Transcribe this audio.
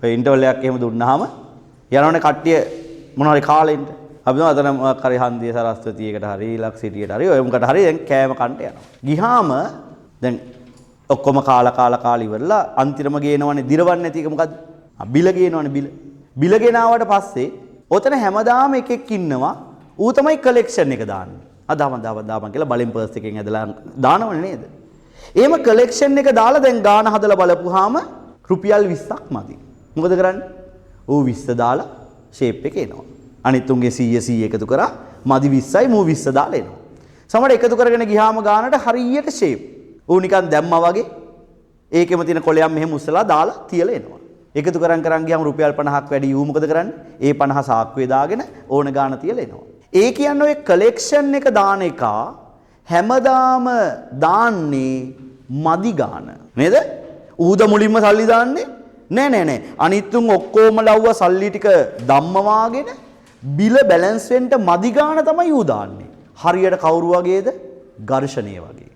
ඔය ඉන්ටර්වල් එකක් එහෙම දුන්නාම යනවනේ කට්ටිය මොනවා හරි කාලෙන්න. අපි දුන්නා අතන මොකක් හරි හන්දිය සරස්වතියකට හරි ලක්සිටියට හරි ඔය මොකට හරි දැන් කෑම කන්න යනවා. ගිහාම දැන් ඔක්කොම කාලා ඉවරලා අන්තිමම ගේනවනේ දිරවන්නේ නැති එක මොකද්ද? බිල ගේනවනේ බිල. බිල ගෙනාවට පස්සේ ඔතන හැමදාම එකෙක් ඉන්නවා. ඌ තමයි කලෙක්ෂන් එක දාන්නේ. දාපන් කියලා බලෙන් පර්ස් එකෙන් ඇදලා දානවනේ නේද? එහෙම කලෙක්ෂන් එක දාලා දැන් ගාන හදලා බලපුවාම රුපියල් 20ක් මදි. මොකද කරන්නේ? ඌ 20 දාලා ෂේප් එක එනවා. අනිත් උන්ගේ 100 එකතු කරා මදි 20යි මූ 20 දාලා එනවා. සමහර එකතු කරගෙන ගියාම ගානට හරියට ෂේප්. ඌ නිකන් දැම්මා වගේ ඒකෙම තියෙන කොලයක් මෙහෙම උස්සලා දාලා තියලා එනවා. එකතු කරන් ගියාම රුපියල් 50ක් වැඩි ඌ මොකද කරන්නේ? ඒ 50 සාක්කුවේ දාගෙන ඕන ගාන තියලා එනවා. ඒ කියන්නේ ඔය කලෙක්ෂන් එක දාන එක හැමදාම දාන්නේ මදි ගාන. නේද? ඌද මුලින්ම සල්ලි දාන්නේ නෑ. අනිත් උන් ඔක්කොම ලව්ව සල්ලි ටික ධම්මවාගෙන බිල බැලන්ස් වෙන්න මදි ගාන තමයි ඌ දාන්නේ. හරියට කවුරු වගේද? ඝර්ෂණය වගේ.